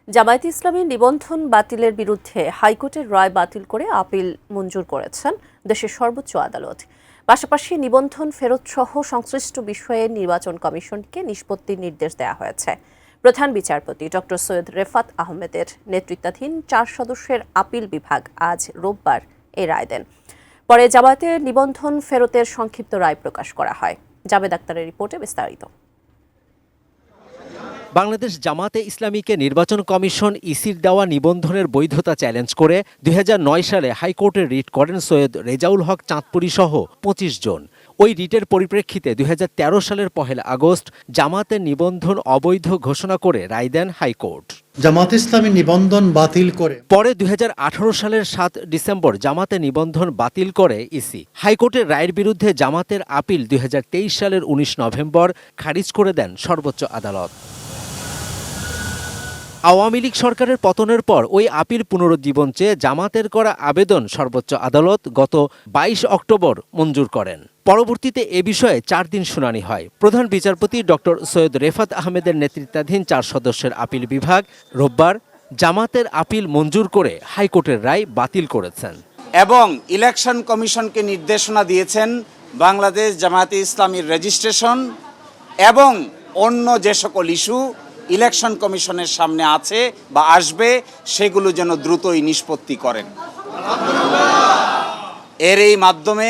জামায়াতে ইসলামীর নিবন্ধন বাতিলের বিরুদ্ধে হাইকোর্টের রায় বাতিল করে আপিল মঞ্জুর করেছেন দেশের সর্বোচ্চ আদালত। পাশাপাশি নিবন্ধন ফেরত সহ সংশ্লিষ্ট বিষয়ে নির্বাচন কমিশনকে নিষ্পত্তির নির্দেশ দেওয়া হয়েছে। প্রধান বিচারপতি ডক্টর সৈয়দ রেফাত আহমেদের নেতৃত্বাধীন 4 সদস্যের আপিল বিভাগ আজ রোববার এই রায় দেন। পরে জামায়াতের নিবন্ধন ফেরতের সংক্ষিপ্ত রায় প্রকাশ করা হয়। জাবেদ আক্তারের রিপোর্টে বিস্তারিত। বাংলাদেশ জামাতে ইসলামীকে নির্বাচন কমিশন ইসির দেওয়া নিবন্ধনের বৈধতা চ্যালেঞ্জ করে 2009 সালে হাইকোর্টে রিট করেন সৈয়দ রেজাউল হক চাঁদপুরী সহ 25 জন। ওই রিটের পরিপ্রেক্ষিতে 2013 সালের 1 আগস্ট জামাতের নিবন্ধন অবৈধ ঘোষণা করে রায় দেন হাইকোর্ট। জামাতে ইসলামী নিবন্ধন বাতিল করে পরে 2018 সালের 7 ডিসেম্বর জামাতে নিবন্ধন বাতিল করে ইসি। হাইকোর্টের রায়ের বিরুদ্ধে জামাতের আপিল 2023 সালের 19 নভেম্বর খারিজ করে দেন সর্বোচ্চ আদালত। আওয়ামী লীগ সরকারের পতনের পর ওই আপিল পুনরুজ্জীবন চেয়ে জামাতের করা আবেদন সর্বোচ্চ আদালত গত 22 অক্টোবর মঞ্জুর করেন। পরবর্তীতে এ বিষয়ে 4 দিন শুনানি হয়। প্রধান বিচারপতি ডক্টর সৈয়দ রেফাত আহমেদের নেতৃত্বাধীন 4 সদস্যের আপিল বিভাগ রোববার জামাতের আপিল মঞ্জুর করে হাইকোর্টের রায় বাতিল করেছেন এবং ইলেকশন কমিশনকে নির্দেশনা দিয়েছেন বাংলাদেশ জামায়াতে ইসলামীর রেজিস্ট্রেশন এবং অন্য যে সকল ইস্যু ইলেকশন কমিশনের সামনে আছে বা আসবে সেগুলো যেন দ্রুতই নিষ্পত্তি করেন। এর এই মাধ্যমে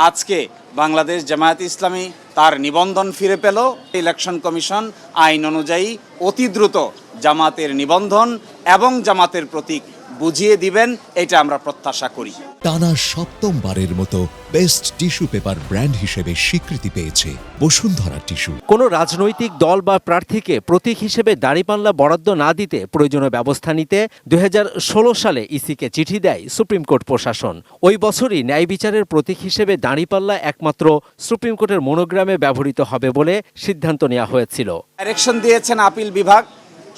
আজকে বাংলাদেশ জামায়াতে ইসলামী তার নিবন্ধন ফিরে পেল। ইলেকশন কমিশন আইন অনুযায়ী অতি দ্রুত জামাতের নিবন্ধন এবং জামাতের প্রতীক বুঝিয়ে দিবেন, এটা আমরা প্রত্যাশা করি। টানা 7মবারের মতো বেস্ট টিস্যু পেপার ব্র্যান্ড হিসেবে স্বীকৃতি পেয়েছে বসুন্ধরা টিস্যু। কোনো রাজনৈতিক দল বা প্রার্থীকে প্রতীক হিসেবে দাঁড়িপাল্লা বরাদ্দ না দিতে প্রয়োজনীয় ব্যবস্থা নিতে 2016 সালে ইসিকে চিঠি দেয় সুপ্রিম কোর্ট প্রশাসন। ওই বছরই ন্যায় বিচারের প্রতীক হিসেবে দাঁড়িপাল্লা একমাত্র সুপ্রিম কোর্টের মনোগ্রামে ব্যবহৃত হবে বলে সিদ্ধান্ত নেওয়া হয়েছিল। ডাইরেকশন দিয়েছেন আপিল বিভাগ,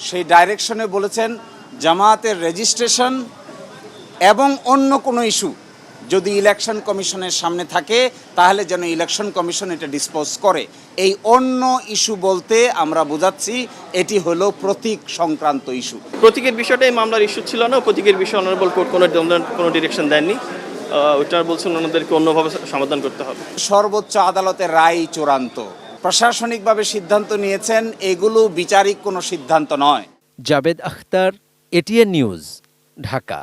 সেই ডাইরেকশনে বলেছেন জামাতের রেজিস্ট্রেশন এবং অন্য কোনো ইস্যু যদি ইলেকশন কমিশনের সামনে থাকে তাহলে যেন ইলেকশন কমিশন এটা ডিসপোজ করে। এই অন্য ইস্যু বলতে আমরা বোঝাচ্ছি এটি হলো প্রতীক সংক্রান্ত ইস্যু। প্রতীকের বিষয়টাই মামলার ইস্যু ছিল না। প্রতীকের বিষয়ে অনারেবল কোর্ট কোনো ডিরেকশন দেননি। ওটা বলছেন ওনাদেরকে অন্যভাবে সমাধান করতে হবে। সর্বোচ্চ আদালতের রায় চূড়ান্ত, প্রশাসনিকভাবে সিদ্ধান্ত নিয়েছেন, এগুলো বিচারিক কোনো সিদ্ধান্ত নয়। Javed Akhtar, ATN news, Dhaka.